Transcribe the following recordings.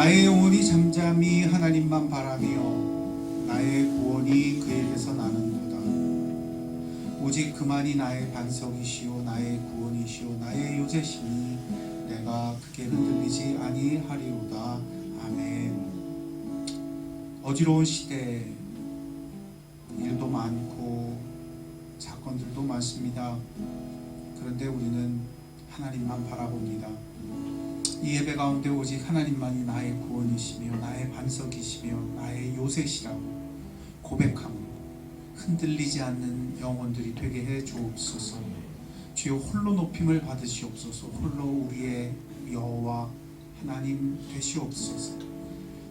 나의 영혼이 잠잠히 하나님만 바라며 나의 구원이 그에게서 나는도다. 오직 그만이 나의 반석이시오 나의 구원이시오 나의 요새시니 내가 크게 흔들리지 아니하리로다. 아멘. 어지러운 시대, 일도 많고 사건들도 많습니다. 그런데 우리는 하나님만 바라봅니다. 이 예배 가운데 오직 하나님만이 나의 구원이시며 나의 반석이시며 나의 요새시라고 고백함으로 흔들리지 않는 영혼들이 되게 해 주옵소서. 주여 홀로 높임을 받으시옵소서. 홀로 우리의 여호와 하나님 되시옵소서.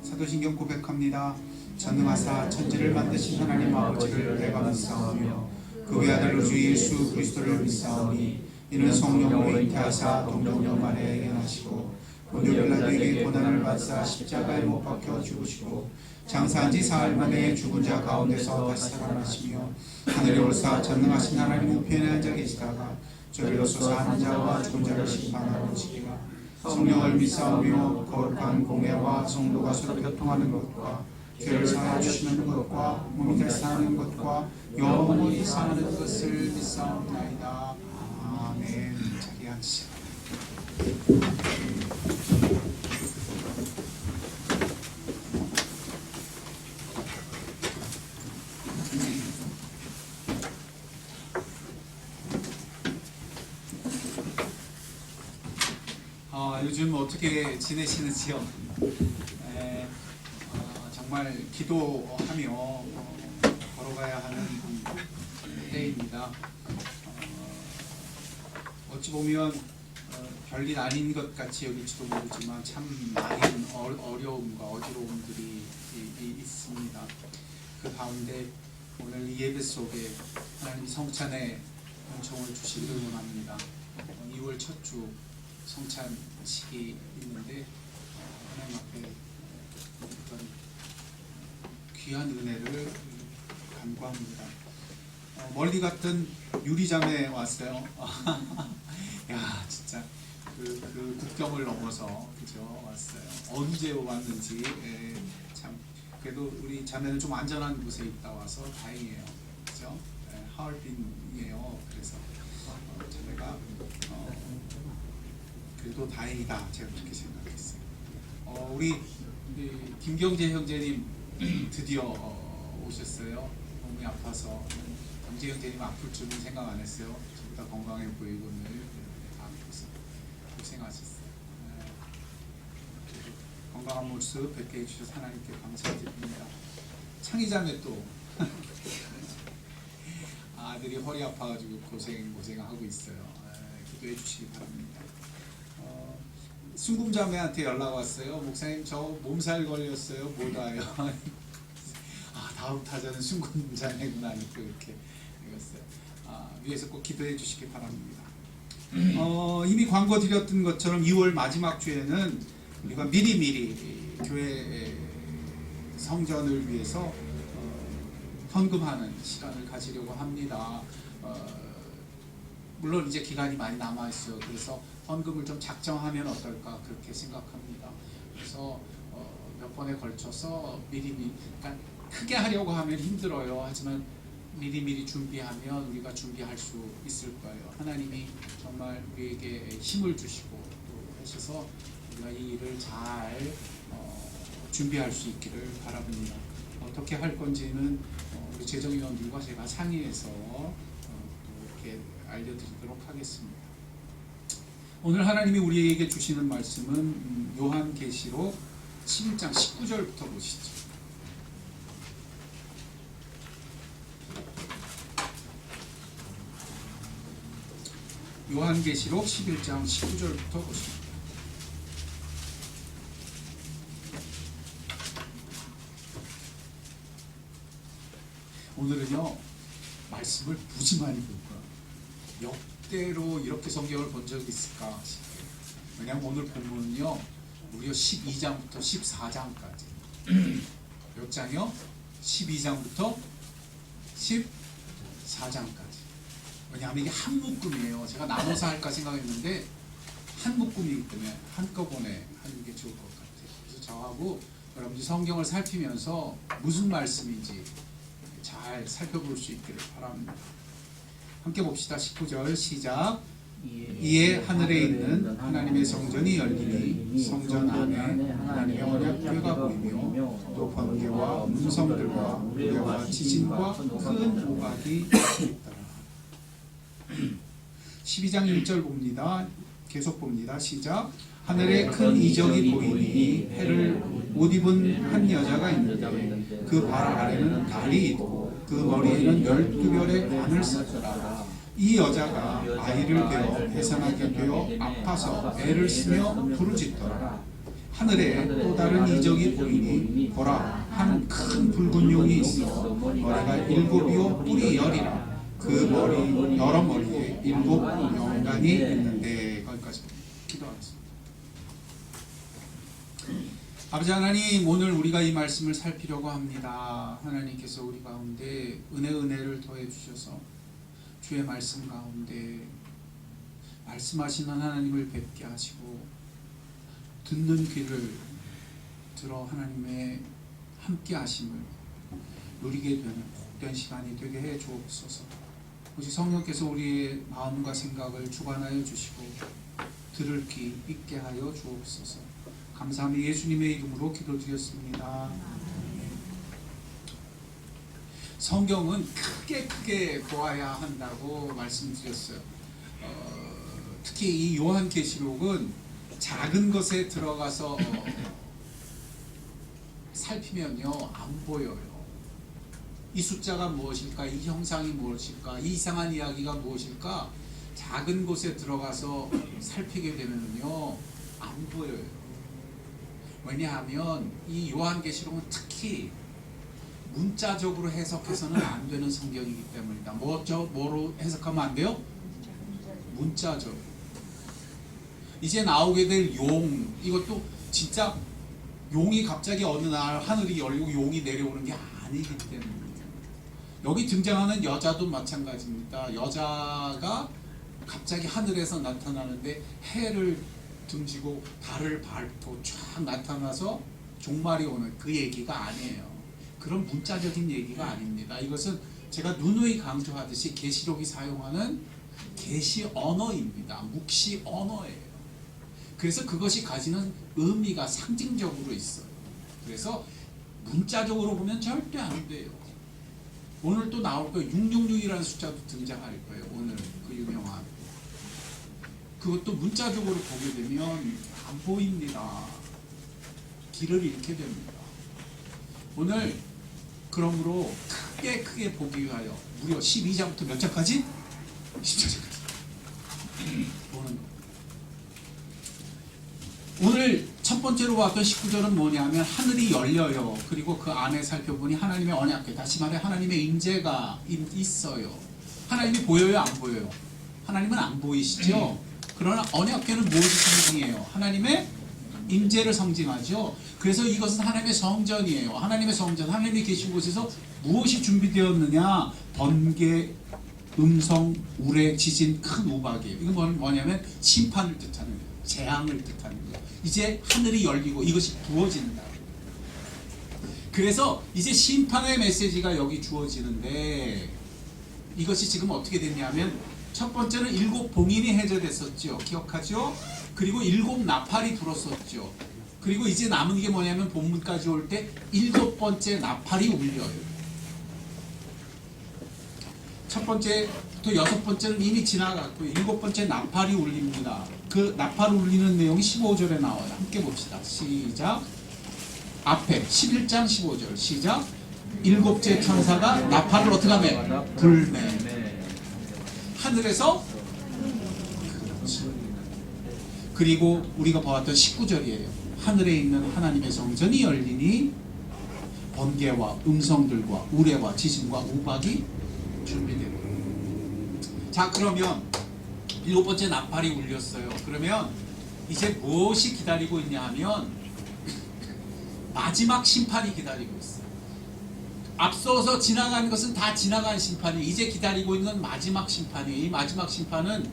사도신경 고백합니다. 전능하사 천지를 만드신 하나님 아버지를 내가 믿사오며 그 외아들 주 예수 그리스도를 믿사오니 이는 성령으로 잉태하사 동정녀 마리아에게 나시고 본dio 빌라도에게 고난을 받사 십자가에 못 박혀 죽으시고 장사한 지 사흘 만에 죽은 자 가운데서 다시 살아나시며 하늘에 올사 전능하신 하나님 우편에 앉아 계시다가 저리로서 사는 자와 죽은 자를 심판하러 오시리라. 성령을 믿사오며 거룩한 공예와 성도가 서로 교통하는 것과 죄를 사하주시는 것과 몸이 다시 사는 것과 영원히 사는 것을 믿사옵나이다. 아멘. 자기 앉으시라. 요즘 어떻게 지내시는지요? 정말 기도하며 걸어가야 하는 때입니다. 어찌 보면 별일 아닌 것 같이 여길지도 모르지만 참 많은 어려움과 어지러움들이 있습니다. 그 가운데 오늘 이 예배 속에 하나님 성찬의 은총을 주시기를 원합니다. 2월 첫 주 성찬식이 있는데 하나님 앞에 어떤 귀한 은혜를 간구합니다. 멀리 갔던 유리잠에 왔어요. 야 진짜 그 국경을 넘어서 그죠 왔어요. 언제 왔는지 참 그래도 우리 자매는 좀 안전한 곳에 있다 와서 다행이에요. 그죠? 하얼빈이에요. 그래서 자매가 그래도 다행이다 제가 그렇게 생각했어요. 우리 김경재 형제님 드디어 오셨어요. 몸이 아파서 경재 형제님 아플 줄은 생각 안 했어요. 저보다 건강해 보이고 늘 아파서 고생하셨어요. 건강한 모습 뵙게 해주셔서 하나님께 감사드립니다. 창희자매 또 아들이 허리 아파가지고 고생하고 있어요. 기도해 주시기 바랍니다. 순금자매한테 연락 왔어요. 목사님 저 몸살 걸렸어요. 못 와요. 다음 타자는 순금자매구나 또 이렇게 읽었어요. 위에서 꼭 기도해 주시기 바랍니다. 이미 광고 드렸던 것처럼 2월 마지막 주에는 우리가 미리미리 교회 성전을 위해서 헌금하는 시간을 가지려고 합니다. 물론 이제 기간이 많이 남아 있어요. 그래서 헌금을 좀 작정하면 어떨까 그렇게 생각합니다. 그래서 몇 번에 걸쳐서 미리미리, 그러니까 크게 하려고 하면 힘들어요. 하지만 미리미리 준비하면 우리가 준비할 수 있을 거예요. 하나님이 정말 우리에게 힘을 주시고 또 하셔서 우리가 이 일을 잘 준비할 수 있기를 바랍니다. 어떻게 할 건지는 우리 재정위원들과 제가 상의해서 또 이렇게 알려드리도록 하겠습니다. 오늘 하나님이 우리에게 주시는 말씀은 요한계시록 11장 19절부터 보시죠. 요한계시록 11장 19절부터 보십니다. 오늘은요 말씀을 무지 많이 볼 거예요. 역대로 이렇게 성경을 본 적이 있을까 싶어요. 왜냐하면 오늘 본문은요 무려 12장부터 14장까지 몇 장이요? 12장부터 14장까지. 왜냐하면 이게 한 묶음이에요. 제가 나눠서 할까 생각했는데 한 묶음이기 때문에 한꺼번에 하는 게 좋을 것 같아요. 그래서 저하고 여러분들이 성경을 살피면서 무슨 말씀인지 잘 살펴볼 수 있기를 바랍니다. 함께 봅시다. 19절 시작. 이에 하늘에 있는 하나님의 성전이 열리니 성전 안에 하나님의 언약궤가 보이며 또 번개와 음성들과 우레와 지진과 큰 우박이 있더라. 12장 1절 봅니다. 계속 봅니다. 시작. 하늘에 큰 이적이 보이니 해를 못 입은 한 여자가 있는데 그 발 아래는 달이 있고 그 머리에는 12별의 관을 썼더라. 이 여자가 아이를 베어 해산하게 되어 아파서 애를 쓰며 부르짖더라. 하늘에 또 다른 이적이 보이니 보라, 한 큰 붉은 용이 있어 머리가 7이요 뿔이 10이라. 그 머리 여러 머리에 7 영관이 있는데. 거기까지 기도하겠습니다. 아버지 하나님, 오늘 우리가 이 말씀을 살피려고 합니다. 하나님께서 우리 가운데 은혜를 더해 주셔서 주의 말씀 가운데 말씀하시는 하나님을 뵙게 하시고 듣는 귀를 들어 하나님의 함께 하심을 누리게 되는 복된 시간이 되게 해 주옵소서. 오직 성령께서 우리의 마음과 생각을 주관하여 주시고 들을 귀 있게 하여 주옵소서. 감사하며 예수님의 이름으로 기도드렸습니다. 성경은 크게 보아야 한다고 말씀드렸어요. 특히 이 요한계시록은 작은 것에 들어가서 살피면요 안 보여요. 이 숫자가 무엇일까? 이 형상이 무엇일까? 이 이상한 이야기가 무엇일까? 작은 곳에 들어가서 살피게 되면요 안 보여요. 왜냐하면 이 요한계시록은 특히 문자적으로 해석해서는 안 되는 성경이기 때문이다. 뭐로 해석하면 안 돼요? 문자적으로. 이제 나오게 될 용, 이것도 진짜 용이 갑자기 어느 날 하늘이 열리고 용이 내려오는 게 아니기 때문입니다. 여기 등장하는 여자도 마찬가지입니다. 여자가 갑자기 하늘에서 나타나는데 해를 등지고 달을 밟고 쫙 나타나서 종말이 오는 그 얘기가 아니에요. 그런 문자적인 얘기가 아닙니다. 이것은 제가 누누이 강조하듯이 계시록이 사용하는 계시 언어입니다. 묵시 언어예요. 그래서 그것이 가지는 의미가 상징적으로 있어요. 그래서 문자적으로 보면 절대 안 돼요. 오늘 또 나올 거예요. 666이라는 숫자도 등장할 거예요. 오늘 그 유명한. 그것도 문자적으로 보게 되면 안 보입니다. 길을 잃게 됩니다. 오늘 그러므로 크게 보기 위하여 무려 12장부터 몇 장까지? 10장까지 보는 거. 오늘 첫 번째로 봤던 19절은 뭐냐면 하늘이 열려요. 그리고 그 안에 살펴보니 하나님의 언약궤, 다시 말해 하나님의 임재가 있어요. 하나님이 보여요? 안 보여요? 하나님은 안 보이시죠? 그러나 언약궤는 무엇을 상징해요? 하나님의 임재를 상징하죠. 그래서 이것은 하나님의 성전이에요. 하나님의 성전, 하나님이 계신 곳에서 무엇이 준비되었느냐? 번개, 음성, 우레, 지진, 큰 우박이에요. 이건 뭐냐면 심판을 뜻하는 거예요. 재앙을 뜻하는 거예요. 이제 하늘이 열리고 이것이 부어진다. 그래서 이제 심판의 메시지가 여기 주어지는데 이것이 지금 어떻게 됐냐면 첫 번째는 7 봉인이 해제됐었죠. 기억하죠? 그리고 7 나팔이 불었었죠. 그리고 이제 남은 게 뭐냐면 본문까지 올 때 7번째 나팔이 울려요. 첫 번째부터 6번째는 이미 지나갔고요. 7번째 나팔이 울립니다. 그 나팔 울리는 내용이 15절에 나와요. 함께 봅시다. 시작. 앞에 11장 15절 시작. 7째 천사가 나팔을 어떻게 하며? 불매. 하늘에서 그리고 우리가 보았던 19절이에요. 하늘에 있는 하나님의 성전이 열리니 번개와 음성들과 우레와 지진과 우박이 준비되고. 자, 그러면 7번째 나팔이 울렸어요. 그러면 이제 무엇이 기다리고 있냐 하면 마지막 심판이 기다리고 있어요. 앞서서 지나간 것은 다 지나간 심판이 이제 기다리고 있는 마지막 심판이에요. 이 마지막 심판은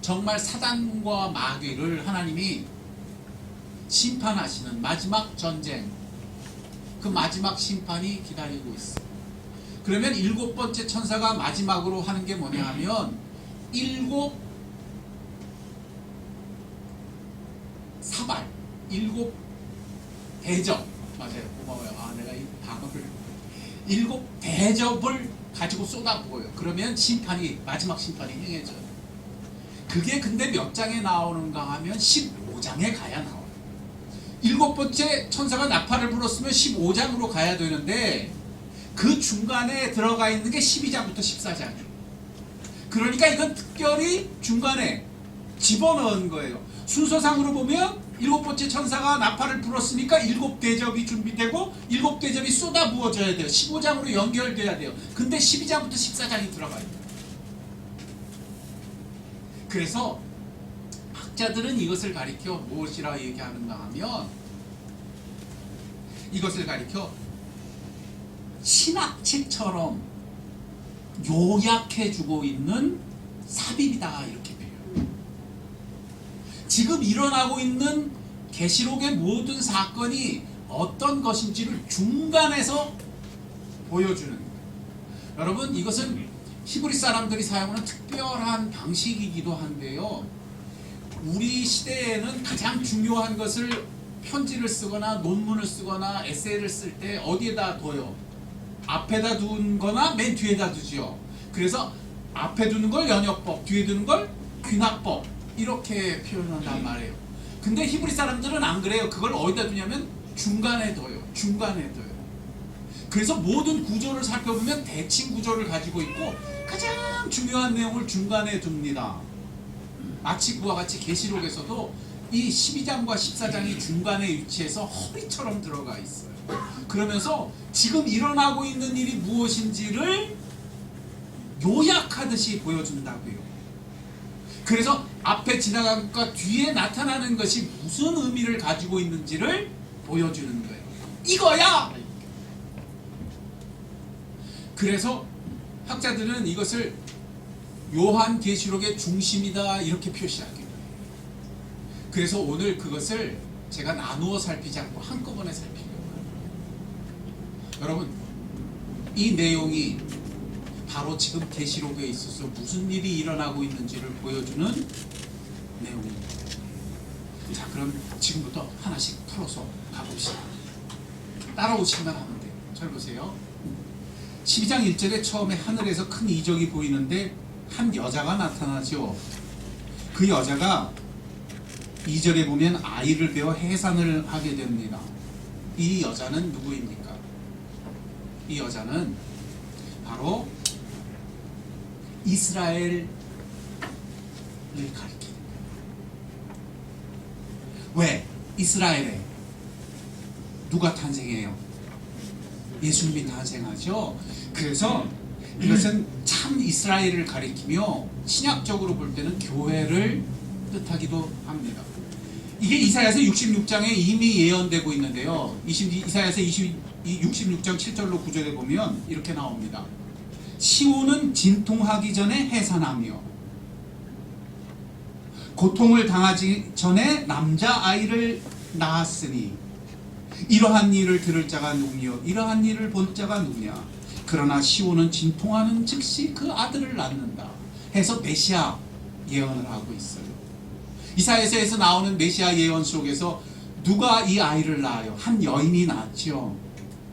정말 사단과 마귀를 하나님이 심판하시는 마지막 전쟁, 그 마지막 심판이 기다리고 있어. 그러면 일곱 번째 천사가 마지막으로 하는 게 뭐냐 하면 일곱 사발, 일곱 대접. 맞아요. 고마워요. 내가 이 방어를 일곱 대접을 가지고 쏟아부어요. 그러면 심판이, 마지막 심판이 행해져요. 그게 근데 몇 장에 나오는가 하면 15장에 가야 나와요. 일곱 번째 천사가 나팔을 불었으면 15장으로 가야 되는데 그 중간에 들어가 있는 게 12장부터 14장이에요. 그러니까 이건 특별히 중간에 집어넣은 거예요. 순서상으로 보면 일곱 번째 천사가 나팔을 불었으니까 일곱 대접이 준비되고 일곱 대접이 쏟아 부어져야 돼요. 15장으로 연결돼야 돼요. 근데 12장부터 14장이 들어가요. 그래서 학자들은 이것을 가리켜 무엇이라 얘기하는가 하면 이것을 가리켜 신학책처럼 요약해주고 있는 삽입이다 이렇게 표현해요. 지금 일어나고 있는 계시록의 모든 사건이 어떤 것인지를 중간에서 보여주는 거예요. 여러분 이것은 히브리 사람들이 사용하는 특별한 방식이기도 한데요. 우리 시대에는 가장 중요한 것을 편지를 쓰거나 논문을 쓰거나 에세이를 쓸 때 어디에다 둬요? 앞에다 둔 거나 맨 뒤에다 두죠. 그래서 앞에 두는 걸 연역법, 뒤에 두는 걸 귀납법 이렇게 표현한단 말이에요. 근데 히브리 사람들은 안 그래요. 그걸 어디다 두냐면 중간에 둬요. 중간에 둬요. 그래서 모든 구조를 살펴보면 대칭 구조를 가지고 있고 가장 중요한 내용을 중간에 둡니다. 마치 그와 같이 계시록에서도 이 12장과 14장이 중간에 위치해서 허리처럼 들어가 있어요. 그러면서 지금 일어나고 있는 일이 무엇인지를 요약하듯이 보여준다고요. 그래서 앞에 지나간 것과 뒤에 나타나는 것이 무슨 의미를 가지고 있는지를 보여주는 거예요. 이거야! 그래서 학자들은 이것을 요한계시록의 중심이다 이렇게 표시하기도 해요. 그래서 오늘 그것을 제가 나누어 살피지 않고 한꺼번에 살피려고 합니다. 여러분 이 내용이 바로 지금 계시록에 있어서 무슨 일이 일어나고 있는지를 보여주는 내용입니다. 자 그럼 지금부터 하나씩 풀어서 가봅시다. 따라오시기만 하면 돼요. 잘 보세요. 12장 1절에 처음에 하늘에서 큰 이적이 보이는데 한 여자가 나타나죠. 그 여자가 2절에 보면 아이를 베어 해산을 하게 됩니다. 이 여자는 누구입니까? 이 여자는 바로 이스라엘을 가리키는 거예요. 왜? 이스라엘에 누가 탄생해요? 예수님이 탄생하죠. 그래서 이것은 참 이스라엘을 가리키며 신약적으로 볼 때는 교회를 뜻하기도 합니다. 이게 이사야서 66장에 이미 예언되고 있는데요. 이사야서 66장 7절로 9절에 보면 이렇게 나옵니다. 시온은 진통하기 전에 해산하며 고통을 당하기 전에 남자아이를 낳았으니 이러한 일을 들을 자가 누구며 이러한 일을 본 자가 누구냐. 그러나 시온은 진통하는 즉시 그 아들을 낳는다 해서 메시아 예언을 하고 있어요. 이사야서에서 나오는 메시아 예언 속에서 누가 이 아이를 낳아요? 한 여인이 낳았죠.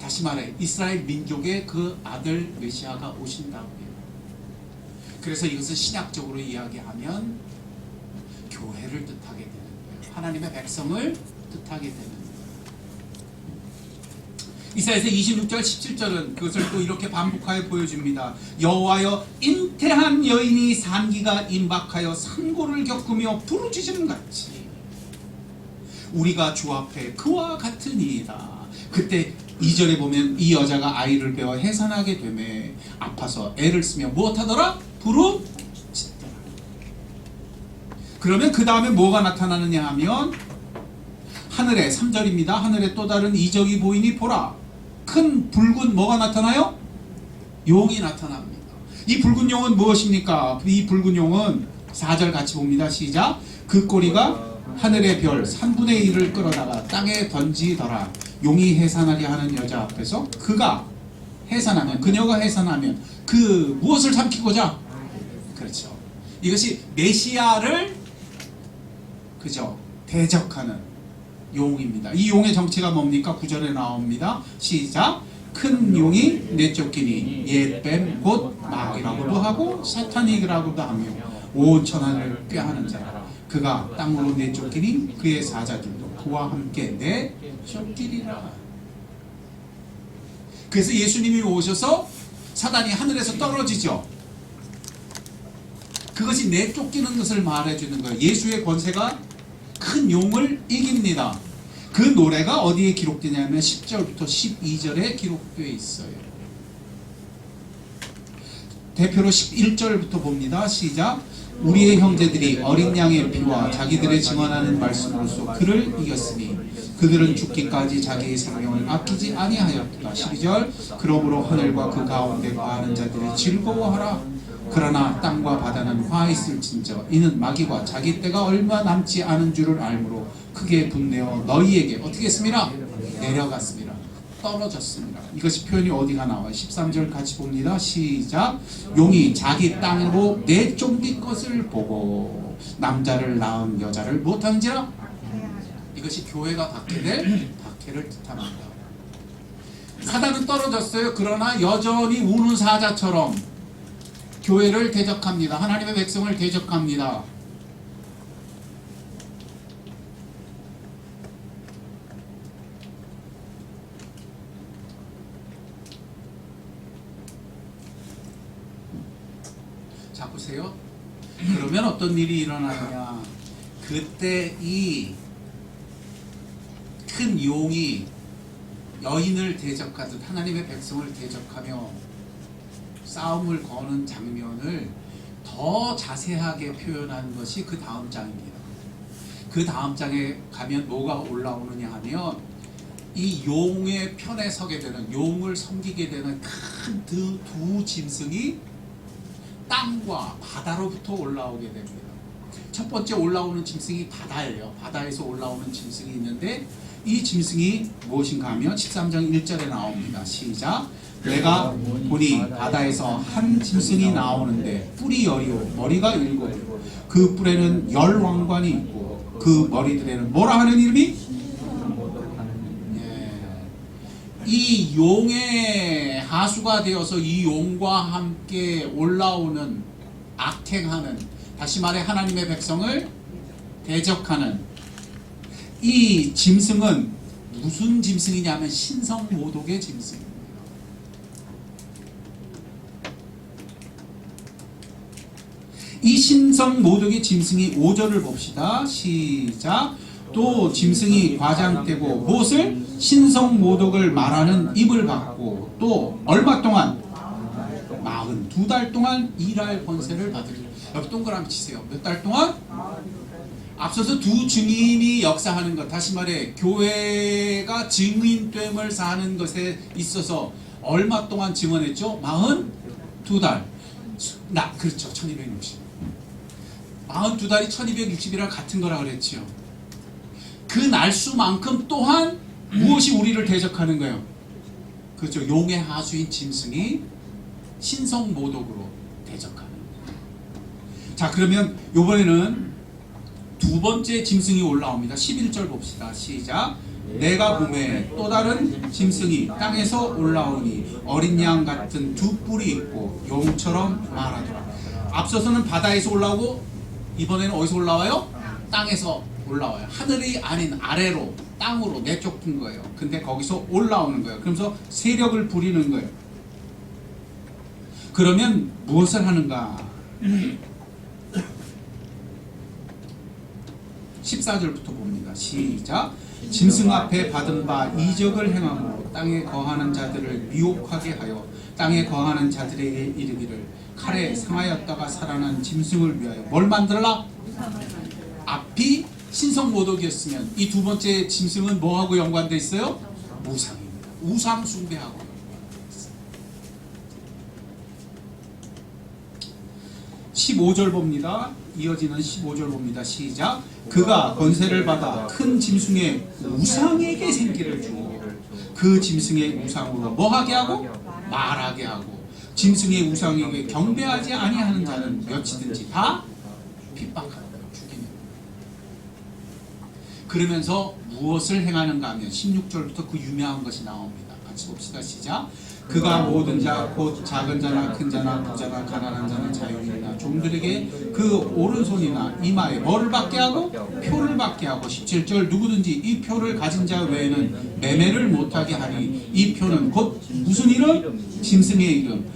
다시 말해 이스라엘 민족의 그 아들 메시아가 오신다고요. 그래서 이것을 신약적으로 이야기하면 교회를 뜻하게 되는 거예요. 하나님의 백성을 뜻하게 되는 거예요. 이사야서 26절 17절은 그것을 또 이렇게 반복하여 보여줍니다. 여호와여 잉태한 여인이 산기가 임박하여 산고를 겪으며 부르짖음 같이 우리가 주 앞에 그와 같으니이다. 그때 2절에 보면 이 여자가 아이를 베어 해산하게 되매 아파서 애를 쓰며 무엇하더라? 부르짖더라. 그러면 그 다음에 뭐가 나타나느냐 하면 하늘에 3절입니다. 하늘에 또 다른 이적이 보이니 보라. 큰 붉은 뭐가 나타나요? 용이 나타납니다. 이 붉은 용은 무엇입니까? 이 붉은 용은 4절 같이 봅니다. 시작. 그 꼬리가 하늘의 별 3분의 1을 끌어다가 땅에 던지더라. 용이 해산하려 하는 여자 앞에서 그가 해산하면, 그녀가 해산하면 그 무엇을 삼키고자? 그렇죠. 이것이 메시아를 그죠 대적하는 용입니다. 이 용의 정체가 뭡니까? 9절에 나옵니다. 시작. 큰 용이 내쫓기니 옛뱀 곧 마귀라고도 하고 사탄이라고도 하며 온 천하를 꾀하는 자라. 그가 땅으로 내쫓기니 그의 사자들도 그와 함께 내쫓기리라. 그래서 예수님이 오셔서 사단이 하늘에서 떨어지죠. 그것이 내쫓기는 것을 말해주는 거예요. 예수의 권세가 큰 용을 이깁니다. 그 노래가 어디에 기록되냐면 10절부터 12절에 기록되어 있어요. 대표로 11절부터 봅니다. 시작. 우리의 형제들이 어린 양의 피와 자기들의 증언하는 말씀으로써 그를 이겼으니 그들은 죽기까지 자기의 생명을 아끼지 아니하였다. 12절. 그러므로 하늘과 그 가운데 거하는 자들이 즐거워하라. 그러나 땅과 바다는 화 있을진저 이는 마귀가 자기 때가 얼마 남지 않은 줄을 알므로 크게 분내어 너희에게 어떻게 했습니다? 내려갔습니다. 떨어졌습니다. 이것이 표현이 어디가 나와요? 13절 같이 봅니다. 시작. 용이 자기 땅으로 내쫓길 것을 보고 남자를 낳은 여자를 못한지라. 이것이 교회가 받게 될 박해를 뜻합니다. 사단은 떨어졌어요. 그러나 여전히 우는 사자처럼 교회를 대적합니다. 하나님의 백성을 대적합니다. 자 보세요. 그러면 어떤 일이 일어나느냐? 그때 이 큰 용이 여인을 대적하듯 하나님의 백성을 대적하며 싸움을 거는 장면을 더 자세하게 표현한 것이 그 다음 장입니다. 그 다음 장에 가면 뭐가 올라오느냐 하면 이 용의 편에 서게 되는, 용을 섬기게 되는 큰 두 짐승이 땅과 바다로부터 올라오게 됩니다. 첫 번째 올라오는 짐승이 바다예요. 바다에서 올라오는 짐승이 있는데 이 짐승이 무엇인가 하면 13장 1절에 나옵니다. 시작. 내가 보니 바다에서 한 짐승이 나오는데 뿔이 여리오 머리가 일곱, 그 뿔에는 10왕관이 있고 그 머리들에는 뭐라 하는 이름이? 이 용의 하수가 되어서 이 용과 함께 올라오는, 악행하는, 다시 말해 하나님의 백성을 대적하는 이 짐승은 무슨 짐승이냐면 신성모독의 짐승입니다. 이 신성모독의 짐승이 5절을 봅시다. 시작. 또 짐승이 과장되고 무엇을? 신성모독을 말하는 입을 받고 또 얼마 동안? 42달 동안 일할 권세를 받으리라. 여기 동그라미 치세요. 몇 달 동안? 앞서서 두 증인이 역사하는 것, 다시 말해 교회가 증인됨을 사는 것에 있어서 얼마 동안 증언했죠? 42달. 그렇죠. 1260. 42달이 1260이랑 같은 거라 그랬죠. 그 날수만큼 또한 무엇이 우리를 대적하는 거예요? 그렇죠. 용의 하수인 짐승이 신성모독으로 대적하는 거예요. 자, 그러면 이번에는 두 번째 짐승이 올라옵니다. 11절 봅시다. 시작. 내가 보매 또 다른 짐승이 땅에서 올라오니 어린 양 같은 두 뿔이 있고 용처럼 말하더라. 앞서서는 바다에서 올라오고 이번에는 어디서 올라와요? 땅에서 올라와요. 하늘이 아닌 아래로, 땅으로 내쫓은 거예요. 근데 거기서 올라오는 거예요. 그러면서 세력을 부리는 거예요. 그러면 무엇을 하는가? 14절부터 봅니다. 시작. 짐승 앞에 받은 바 이적을 행함으로 땅에 거하는 자들을 미혹하게 하여 땅에 거하는 자들에게 이르기를 칼에 상하였다가 살아난 짐승을 위하여 뭘 만들어라? 앞이 신성모독이었으면 이 두 번째 짐승은 뭐하고 연관되어 있어요? 우상입니다. 우상 숭배하고. 15절 봅니다. 이어지는 15절 봅니다. 시작. 그가 권세를 받아 큰 짐승의 우상에게 생기를 주고 그 짐승의 우상으로 뭐하게 하고 말하게 하고 짐승의 우상에게 경배하지 아니하는 자는 몇이든지 다 핍박한다. 죽이는. 그러면서 무엇을 행하는가 하면 16절부터 그 유명한 것이 나옵니다. 같이 봅시다. 시작. 그가 모든 자 곧 작은 자나 큰 자나 부자나 가난한 자나 자유인이나 종들에게 그 오른손이나 이마에 뭐를 받게 하고 표를 받게 하고 17절 누구든지 이 표를 가진 자 외에는 매매를 못하게 하니 이 표는 곧 무슨 이름? 짐승의 이름.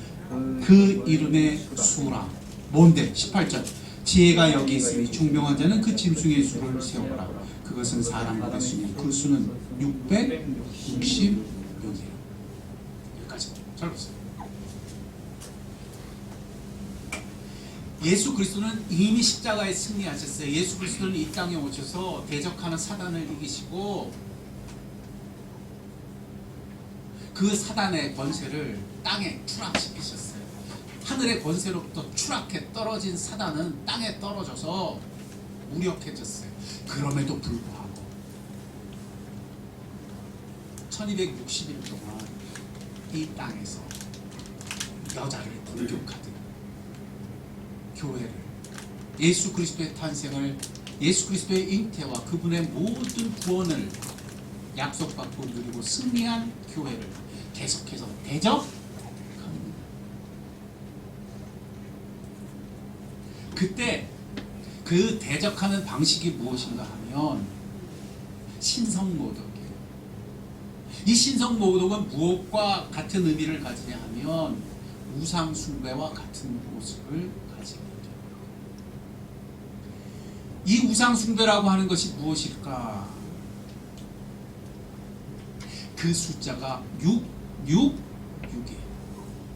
그 이름의 수라. 뭔데? 18절 지혜가 여기 있으니 총명한 자는 그 짐승의 수를 세워라. 그것은 사람들의 수니 그 수는 666이라. 여기까지. 잘 보세요. 예수 그리스도는 이미 십자가에 승리하셨어요. 예수 그리스도는 이 땅에 오셔서 대적하는 사단을 이기시고 그 사단의 권세를 땅에 추락시키셨어요. 하늘의 권세로부터 추락해 떨어진 사단은 땅에 떨어져서 무력해졌어요. 그럼에도 불구하고 1260일 동안 이 땅에서 여자를 불교하듯 교회를 예수 그리스도의 탄생을 예수 그리스도의 잉태와 그분의 모든 구원을 약속받고 누리고 승리한 교회를 계속해서 대적합니다. 그때 그 대적하는 방식이 무엇인가 하면 신성모독이에요. 이 신성모독은 무엇과 같은 의미를 가지냐 하면 우상숭배와 같은 모습을 가지고 있죠. 이 우상숭배라고 하는 것이 무엇일까? 그 숫자가 666이에요.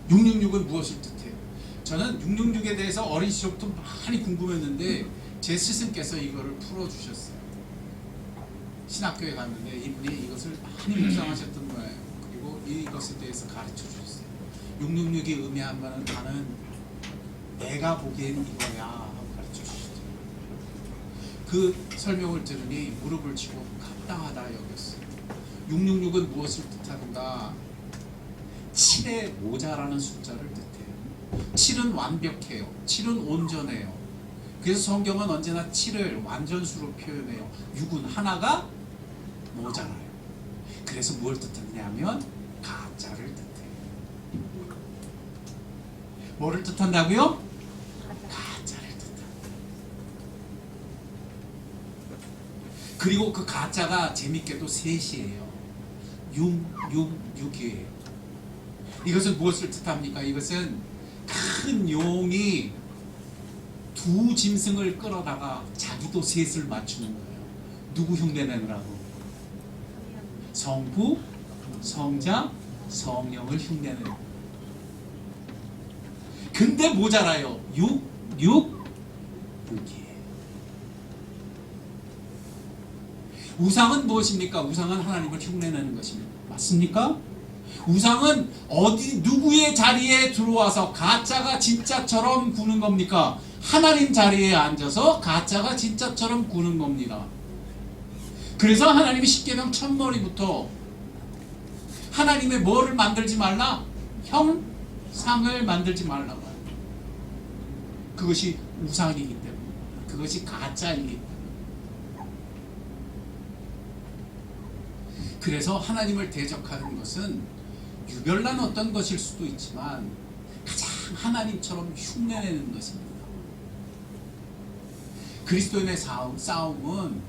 666은 무엇을 뜻해요? 저는 666에 대해서 어린 시절부터 많이 궁금했는데 제 스승께서 이거를 풀어주셨어요. 신학교에 갔는데 이분이 이것을 많이 묵상하셨던 거예요. 그리고 이것에 대해서 가르쳐 주셨어요. 666이 의미하는 바는 내가 보기엔 이거야 하고 가르쳐 주셨죠. 그 설명을 들으니 무릎을 치고 합당하다 여겼어요. 666은 무엇을 뜻하는가? 7의 모자라는 숫자를 뜻해요. 7은 완벽해요. 7은 온전해요. 그래서 성경은 언제나 7을 완전수로 표현해요. 6은 하나가 모자라요. 그래서 뭘 뜻하냐면 가짜를 뜻해요. 뭐를 뜻한다고요? 가짜를 뜻한다. 그리고 그 가짜가 재밌게도 셋이에요. 666이에요. 이것은 무엇을 뜻합니까? 이것은 큰 용이 두 짐승을 끌어다가 자기도 셋을 맞추는 거예요. 누구 흉내내느라고? 성부, 성자, 성령을 흉내내는 거예요. 근데 모자라요. 666이에요. 우상은 무엇입니까? 우상은 하나님을 흉내내는 것입니다. 맞습니까? 우상은 어디 누구의 자리에 들어와서 가짜가 진짜처럼 구는 겁니까? 하나님 자리에 앉아서 가짜가 진짜처럼 구는 겁니다. 그래서 하나님이 십계명 첫머리부터 하나님의 뭐를 만들지 말라? 형상을 만들지 말라고 해요. 그것이 우상이기 때문에, 그것이 가짜이기 때문에. 그래서 하나님을 대적하는 것은 유별난 어떤 것일 수도 있지만 가장 하나님처럼 흉내내는 것입니다. 그리스도인의 싸움은,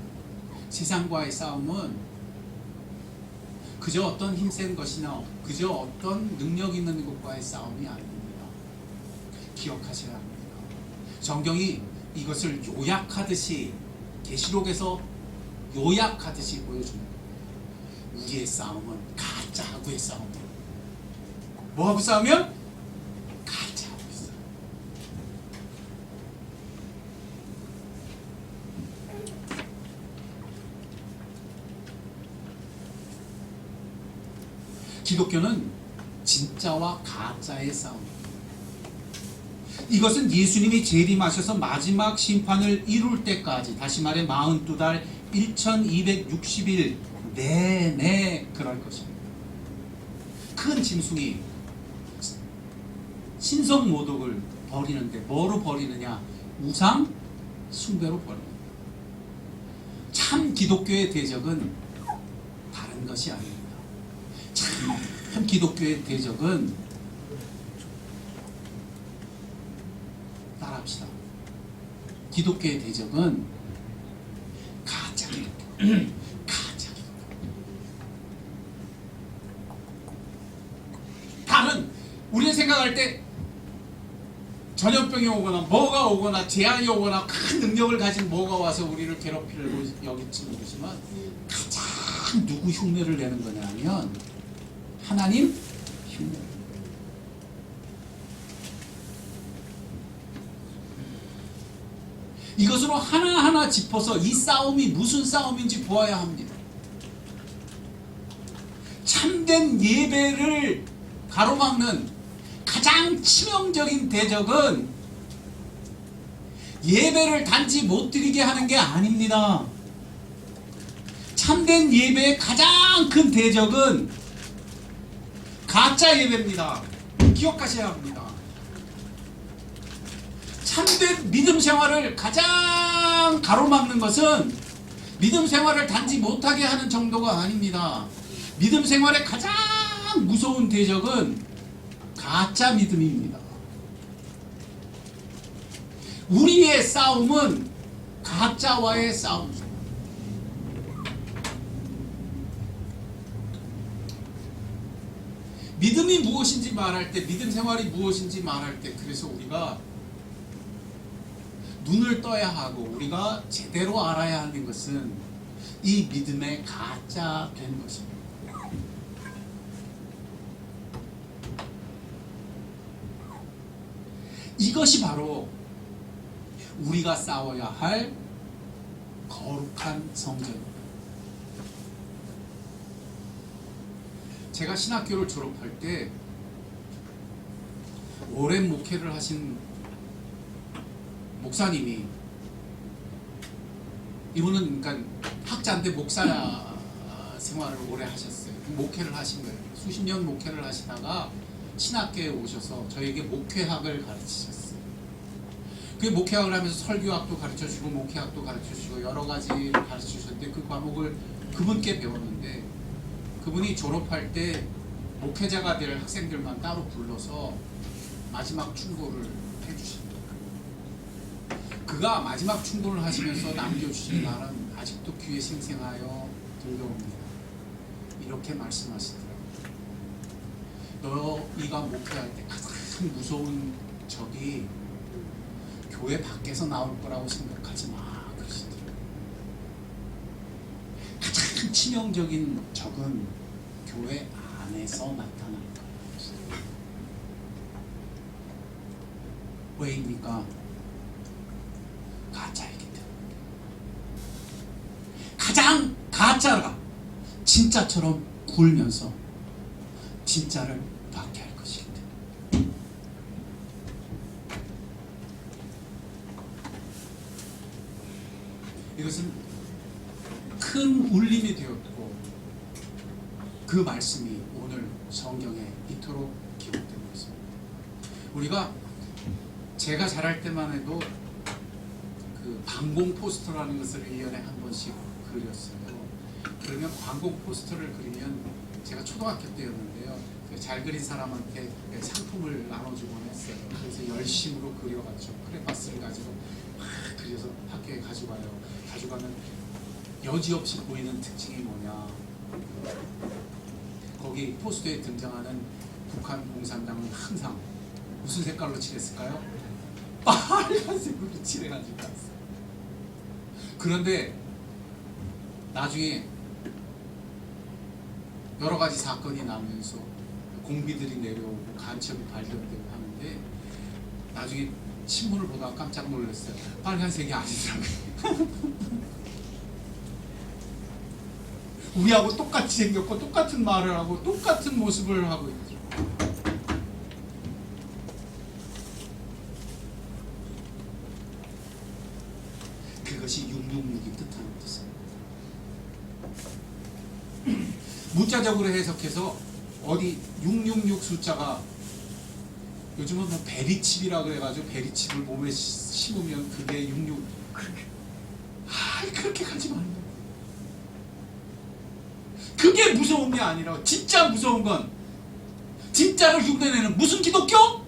세상과의 싸움은 그저 어떤 힘센 것이나 그저 어떤 능력 있는 것과의 싸움이 아닙니다. 기억하셔야 합니다. 성경이 이것을 요약하듯이, 계시록에서 요약하듯이 보여줍니다. 우리의 싸움은 가짜하고의 싸움이에요. 뭐하고 싸우면? 가짜하고 싸움. 기독교는 진짜와 가짜의 싸움입니다. 이것은 예수님이 재림하셔서 마지막 심판을 이룰 때까지, 다시 말해 42달 1260일 내내 그럴 것입니다. 큰 짐승이 신성모독을 버리는데 뭐로 버리느냐? 우상 숭배로 버립니다. 참 기독교의 대적은 다른 것이 아닙니다. 참 기독교의 대적은, 따라합시다. 기독교의 대적은 가짜 기독교. 가짜 기독교. 다른, 우리는 생각할 때 전염병이 오거나 뭐가 오거나 재앙이 오거나 큰 능력을 가진 뭐가 와서 우리를 괴롭히려고 여기지 모르지만, 가장 누구 흉내를 내는 거냐면 하나님 흉내. 이것으로 하나하나 짚어서 이 싸움이 무슨 싸움인지 보아야 합니다. 참된 예배를 가로막는 가장 치명적인 대적은 예배를 단지 못 드리게 하는 게 아닙니다. 참된 예배의 가장 큰 대적은 가짜 예배입니다. 기억하셔야 합니다. 참된 믿음 생활을 가장 가로막는 것은 믿음 생활을 단지 못하게 하는 정도가 아닙니다. 믿음 생활의 가장 무서운 대적은 가짜 믿음입니다. 우리의 싸움은 가짜와의 싸움입니다. 믿음이 무엇인지 말할 때, 믿음 생활이 무엇인지 말할 때, 그래서 우리가 눈을 떠야 하고 우리가 제대로 알아야 하는 것은 이 믿음의 가짜 된 것입니다. 이것이 바로 우리가 싸워야 할 거룩한 성전입니다. 제가 신학교를 졸업할 때 오랜 목회를 하신 목사님이, 이분은 그러니까 학자인데 목사 생활을 오래 하셨어요. 목회를 하신 거예요. 수십 년 목회를 하시다가 신학교에 오셔서 저에게 목회학을 가르치셨어요. 그 목회학을 하면서 설교학도 가르쳐주고 목회학도 가르쳐주고 여러 가지를 가르쳐주셨는데, 그 과목을 그분께 배웠는데, 그분이 졸업할 때 목회자가 될 학생들만 따로 불러서 마지막 충고를 해주십니다. 그가 마지막 충고를 하시면서 남겨주신 말은 아직도 귀에 생생하여 들려옵니다. 이렇게 말씀하시더라고요. 너희가 목회할 때 가장 무서운 적이 교회 밖에서 나올 거라고 생각하지 마, 그러시더라고요. 가장 치명적인 적은 교회 안에서 나타날 거예요. 왜입니까? 가짜이기 때문에. 가장 가짜가 진짜처럼 굴면서 진짜를 받게 할 것이기 때문에. 이것은 큰 울림이 되었고, 그 말씀이 오늘 성경에 이토록 기록되고 있습니다. 우리가, 제가 자랄 때만 해도 그 방공 포스터라는 것을 1년에 한 번씩 그렸어요. 그러면 방공 포스터를 그리면, 제가 초등학교 때였는데요, 잘 그린 사람한테 상품을 나눠주곤 했어요. 그래서 열심으로 그려가지고 크레파스를 가지고 막 그려서 학교에 가져가요. 가져가면 여지없이 보이는 특징이 뭐냐, 거기 포스터에 등장하는 북한 공산당은 항상 무슨 색깔로 칠했을까요? 빨간색으로 칠해가지고 갔어요. 그런데 나중에 여러 가지 사건이 나면서 공비들이 내려오고 간첩이 발견되고 하는데, 나중에 신문을 보다가 깜짝 놀랐어요. 빨간색이 아니더라고요. 우리하고 똑같이 생겼고 똑같은 말을 하고 똑같은 모습을 하고 있죠. 666이 뜻하는 뜻입니다. 문자적으로 해석해서 어디 666 숫자가 요즘은 뭐 베리칩이라 그래가지고 베리칩을 몸에 심으면 그게 66. 그렇게 가지 말고. 그게 무서운 게 아니라 진짜 무서운 건 진짜를 흉내내는 무슨 기독교?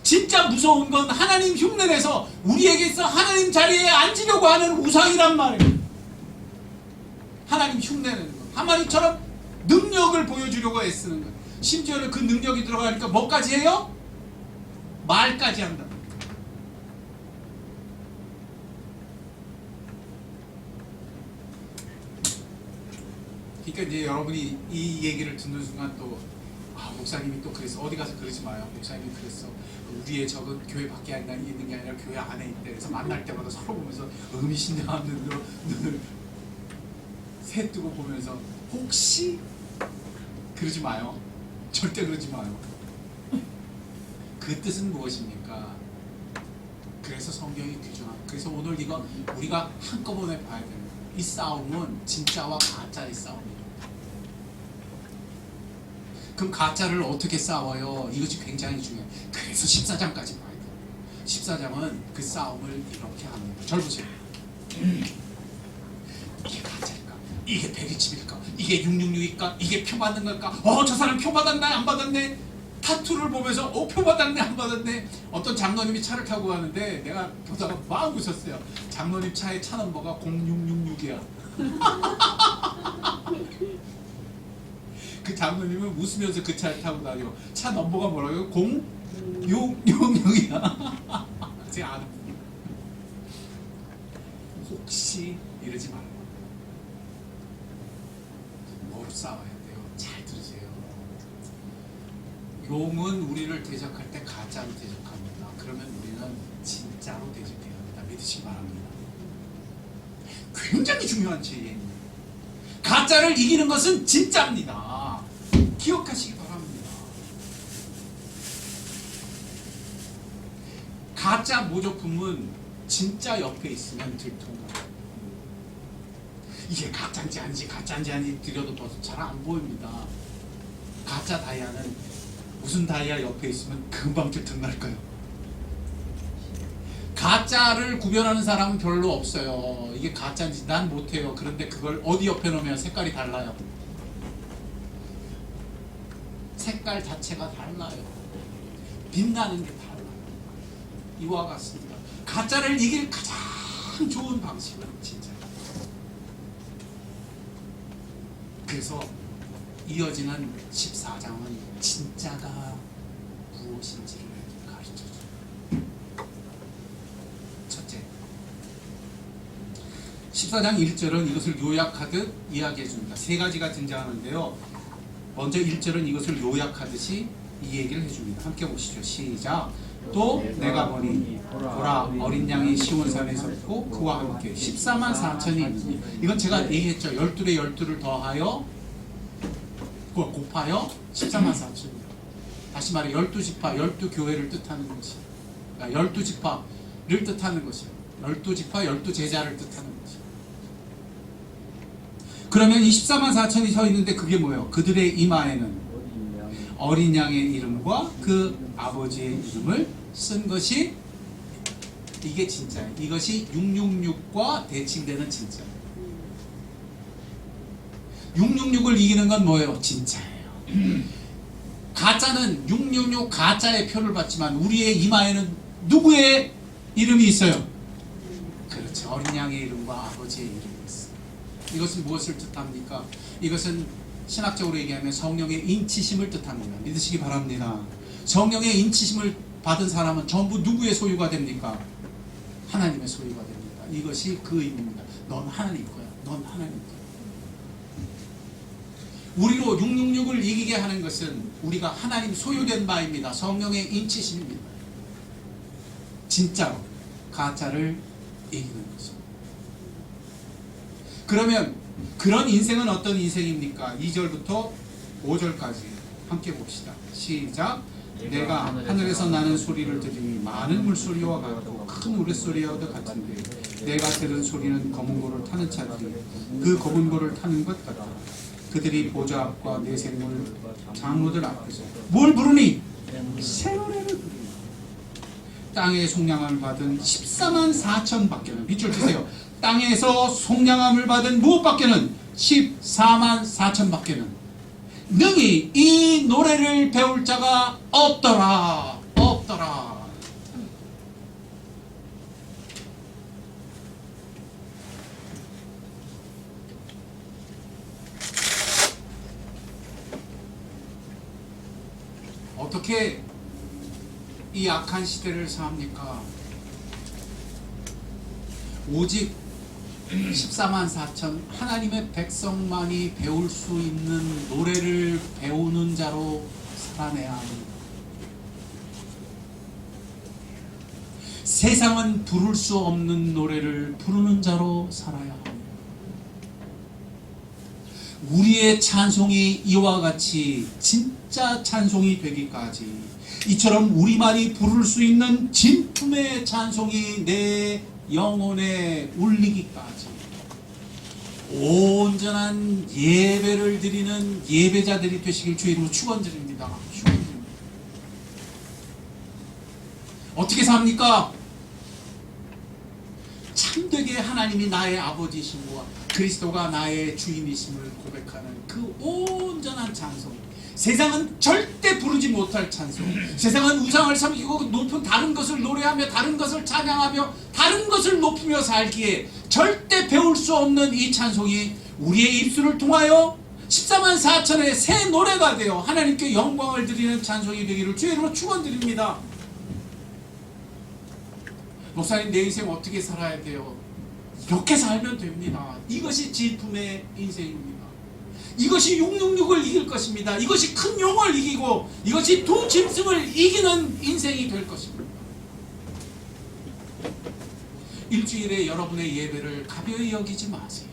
진짜 무서운 건 하나님 흉내내서 우리에게서 하나님 자리에 앉으려고 하는 우상이란 말이에요. 하나님 흉내내는 것. 하마리처럼 능력을 보여주려고 애쓰는 것. 심지어는 그 능력이 들어가니까 뭐까지 해요? 말까지 한다. 그러니까 이제 여러분이 이 얘기를 듣는 순간 또 목사님이 또 그래서 어디 가서 그러지 마요. 목사님이 그랬어. 우리의 적은 교회 밖에 있는 게 아니라 교회 안에 있대. 그래서 만날 때마다 서로 보면서 의미심장한 눈을 새 뜨고 보면서 혹시 그러지 마요. 절대 그러지 마요. 그 뜻은 무엇입니까? 그래서 성경이 규정한. 그래서 오늘 이거 우리가 한꺼번에 봐야 됩니다. 이 싸움은 진짜와 가짜의 싸움이에요. 그럼 가짜를 어떻게 싸워요? 이것이 굉장히 중요해요. 그래서 14장까지 봐야 돼요. 14장은 그 싸움을 이렇게 합니다. 절 보세요. 이게 가짜일까? 이게 베리칩일까? 이게 666일까? 이게 표 받는 걸까? 저 사람 표 받았네? 안 받았네? 타투를 보면서 표 받았네? 안 받았네? 어떤 장로님이 차를 타고 가는데 내가 보다가 막 웃었어요. 장로님 차의 차 넘버가 0666이야. 그 장로님은 웃으면서 그 차를 타고 다녀. 차 넘버가 뭐라고요? 0666이야. 제가 아는 혹시 이러지 말고 뭐로 싸워야 돼요? 잘 들으세요. 용은 우리를 대적할 때 가짜로 대적합니다. 그러면 우리는 진짜로 대적해야 합니다. 믿으시기 바랍니다. 굉장히 중요한 지혜입니다. 가짜를 이기는 것은 진짜입니다. 기억하시기 바랍니다. 가짜 모조품은 진짜 옆에 있으면 들통나요. 이게 가짜인지 아닌지 들여도 잘 안 보입니다. 가짜 다이아는 무슨 다이아 옆에 있으면 금방 들통날 거예요. 가짜를 구별하는 사람은 별로 없어요. 이게 가짜인지 난 못해요. 그런데 그걸 어디 옆에 놓으면 색깔이 달라요. 색깔 자체가 달라요. 빛나는 게 달라요. 이와 같습니다. 가짜를 이길 가장 좋은 방식은 진짜예요. 그래서 이어지는 14장은 진짜가 무엇인지를 가르쳐줘요. 첫째, 14장 1절은 이것을 요약하듯 이야기해줍니다. 세 가지가 등장하는데요. 먼저 1절은 이것을 요약하듯이 이 얘기를 해줍니다. 함께 보시죠. 시작. 또 내가 보니 보라 어린 양이 시온산에 섰고 그와 함께 14만 4천이 있으니, 이건 제가 얘기했죠. 12에 12를 더하여 곱하여 14만 4천이요. 다시 말해 12지파 12교회를 뜻하는 것이, 그러니까 12지파를 뜻하는 것이요. 12지파 12제자를 뜻하는 것이요. 그러면 이 14만 4천이 서 있는데 그게 뭐예요? 그들의 이마에는 어린 양의 이름과 그 아버지의 이름을 쓴 것이, 이게 진짜예요. 이것이 666과 대칭되는 진짜예요. 666을 이기는 건 뭐예요? 진짜예요. 가짜는 666 가짜의 표를 받지만 우리의 이마에는 누구의 이름이 있어요? 그렇죠. 어린 양의 이름과 아버지의 이름이 있어요. 이것은 무엇을 뜻합니까? 이것은 신학적으로 얘기하면 성령의 인치심을 뜻합니다. 믿으시기 바랍니다. 성령의 인치심을 받은 사람은 전부 누구의 소유가 됩니까? 하나님의 소유가 됩니다. 이것이 그 의미입니다. 넌 하나님 거야. 넌 하나님 거야. 우리로 666을 이기게 하는 것은 우리가 하나님 소유된 바입니다. 성령의 인치심입니다. 진짜로 가짜를 이기는 것입니다. 그러면 그런 인생은 어떤 인생입니까? 2절부터 5절까지 함께 봅시다. 시작. 내가 하늘에서 나는 소리를 들으니 많은 물소리와 같고 큰 우레소리와도 같은데 내가 들은 소리는 검은 고를 타는 자들이 그 검은 고를 타는 것 같다. 그들이 보좌 앞과 내 생물 장로들 앞에서 뭘 부르니? 새 노래를 부르니. 땅의 속량함을 받은 14만 4천 밖에는, 밑줄 치세요. 땅에서 속량함을 받은 무엇밖에는? 14만 4천 밖에는 능히 이 노래를 배울 자가 없더라. 없더라. 어떻게 이 악한 시대를 삽니까? 오직 14만 4천 하나님의 백성만이 배울 수 있는 노래를 배우는 자로 살아내야 합니다. 세상은 부를 수 없는 노래를 부르는 자로 살아야 합니다. 우리의 찬송이 이와 같이 진짜 찬송이 되기까지, 이처럼 우리만이 부를 수 있는 진품의 찬송이 내 영혼에 울리기까지 온전한 예배를 드리는 예배자들이 되시길 주의 이름으로 축원드립니다. 축원드립니다. 어떻게 삽니까? 참되게 하나님이 나의 아버지이심과 그리스도가 나의 주인이심을 고백하는 그 온전한 찬송. 세상은 절대 부르지 못할 찬송. 세상은 우상을 섬기고 높은 다른 것을 노래하며 다른 것을 찬양하며 다른 것을 높이며 살기에 절대 배울 수 없는 이 찬송이 우리의 입술을 통하여 14만 4천의 새 노래가 되어 하나님께 영광을 드리는 찬송이 되기를 주의 이름으로 축원드립니다. 목사님, 내 인생 어떻게 살아야 돼요? 이렇게 살면 됩니다. 이것이 진품의 인생입니다. 이것이 666을 이길 것입니다. 이것이 큰 용을 이기고 이것이 두 짐승을 이기는 인생이 될 것입니다. 일주일에 여러분의 예배를 가벼이 여기지 마세요.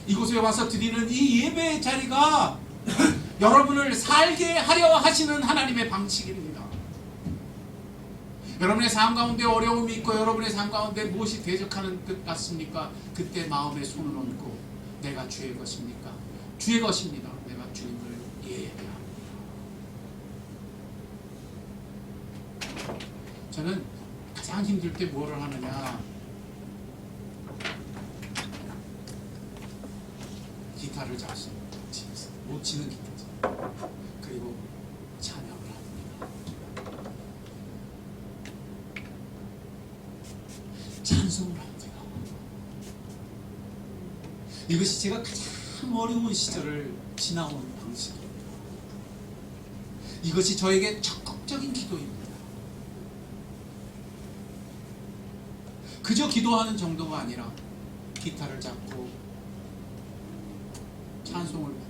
이곳에 와서 드리는 이 예배의 자리가 여러분을 살게 하려 하시는 하나님의 방식입니다. 여러분의 삶 가운데 어려움이 있고 여러분의 삶 가운데 무엇이 대적하는 것 같습니까? 그때 마음에 손을 얹고 내가 주의 것입니까? 주의 것입니다. 내가 주님을 예배합니다. 저는 가장 힘들 때 뭐를 하느냐, 기타를 잘 못 치는 기타죠. 그리고 찬양을 합니다. 찬송을 합니다. 이것이 제가 가장 어려운 시절을 지나온 방식입니다. 이것이 저에게 적극적인 기도입니다. 그저 기도하는 정도가 아니라 기타를 잡고 찬송을 부르며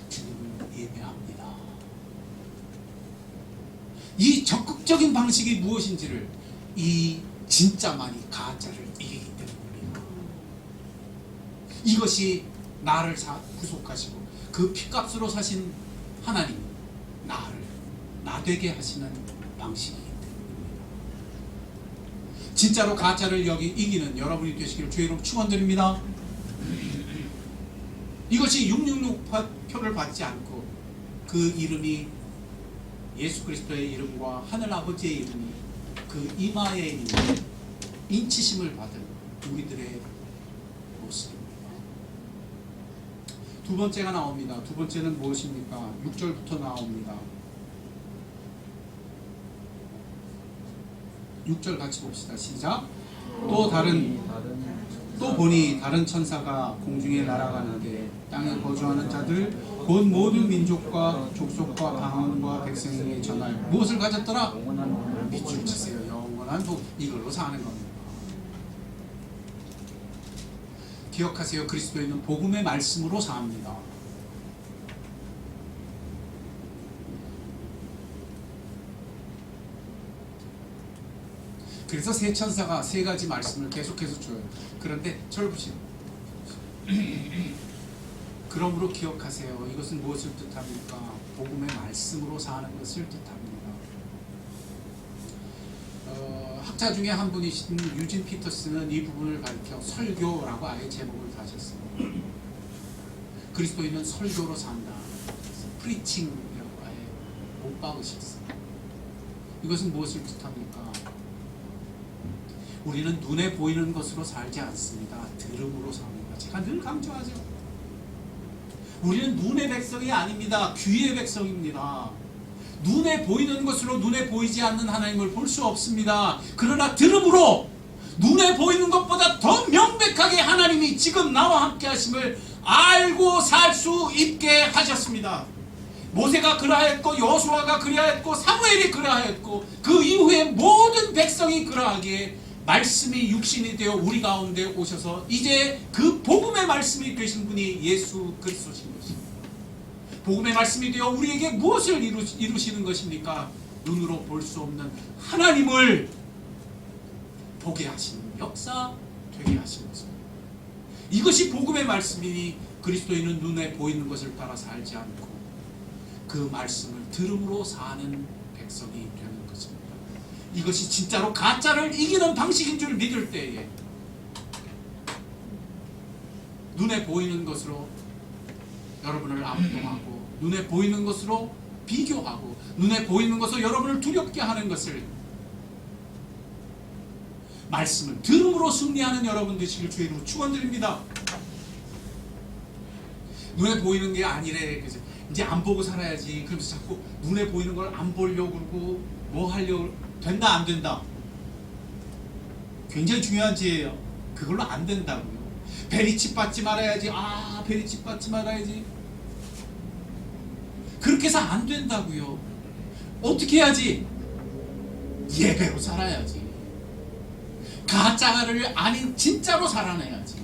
주님을 예배합니다. 이 적극적인 방식이 무엇인지를 이 진짜만이 가짜를 이기기 때문입니다. 이것이 나를 구속하시고 그 피값으로 사신 하나님, 나를 나되게 하시는 방식이기 때문입니다. 진짜로 가짜를 이기는 여러분이 되시기를 주의 이름으로 축원드립니다. 이것이 666표를 받지 않고 그 이름이 예수 그리스도의 이름과 하늘 아버지의 이름이 그 이마에 있는 인치심을 받은 우리들의 모습입니다. 두 번째가 나옵니다. 두 번째는 무엇입니까? 6절부터 나옵니다. 6절 같이 봅시다. 시작. 또 보니 다른 천사가 공중에 날아가는데 땅에 거주하는 자들 곧 모든 민족과 족속과 방언과 백성에게 전할 무엇을 가졌더라? 밑줄 치세요. 영원한 복. 이걸로 사는 겁니다. 기억하세요. 그리스도인은 복음의 말씀으로 삽니다. 그래서 세 천사가 세 가지 말씀을 계속해서 줘요. 그런데 저를 보시고 그러므로 기억하세요. 이것은 무엇을 뜻합니까? 복음의 말씀으로 사는 것을 뜻합니다. 학자 중에 한 분이신 유진 피터스는 이 부분을 가리켜 설교라고 아예 제목을 다셨어요. 그리스도인은 설교로 산다. 프리칭이라고 아예 못 박으셨어요. 이것은 무엇을 뜻합니까? 우리는 눈에 보이는 것으로 살지 않습니다. 들음으로 삽니다. 제가 늘 강조하죠. 우리는 눈의 백성이 아닙니다. 귀의 백성입니다. 눈에 보이는 것으로 눈에 보이지 않는 하나님을 볼 수 없습니다. 그러나 들음으로 눈에 보이는 것보다 더 명백하게 하나님이 지금 나와 함께 하심을 알고 살 수 있게 하셨습니다. 모세가 그러하였고 여호수아가 그러하였고 사무엘이 그러하였고 그 이후에 모든 백성이 그러하기에 말씀이 육신이 되어 우리 가운데 오셔서 이제 그 복음의 말씀이 되신 분이 예수 그리스도신 것입니다. 복음의 말씀이 되어 우리에게 무엇을 이루시는 것입니까? 눈으로 볼 수 없는 하나님을 보게 하시는 역사, 되게 하시는 것입니다. 이것이 복음의 말씀이니 그리스도인은 눈에 보이는 것을 따라 살지 않고 그 말씀을 들음으로 사는 백성이 되는 것입니다. 이것이 진짜로 가짜를 이기는 방식인 줄 믿을 때에 눈에 보이는 것으로 여러분을 압도하고 눈에 보이는 것으로 비교하고 눈에 보이는 것으로 여러분을 두렵게 하는 것을 말씀을 들음으로 승리하는 여러분 되시길 주의 이름으로 축원드립니다. 눈에 보이는 게 아니래. 그래서 이제 안 보고 살아야지. 그러면서 자꾸 눈에 보이는 걸 안 보려고 그러고 뭐 하려고 된다 안 된다. 굉장히 중요한 지혜예요. 그걸로 안 된다고요. 베리칩 받지 말아야지. 베리칩 받지 말아야지. 그렇게 해서 안 된다고요. 어떻게 해야지? 예배로 살아야지. 가짜를 아닌 진짜로 살아내야지.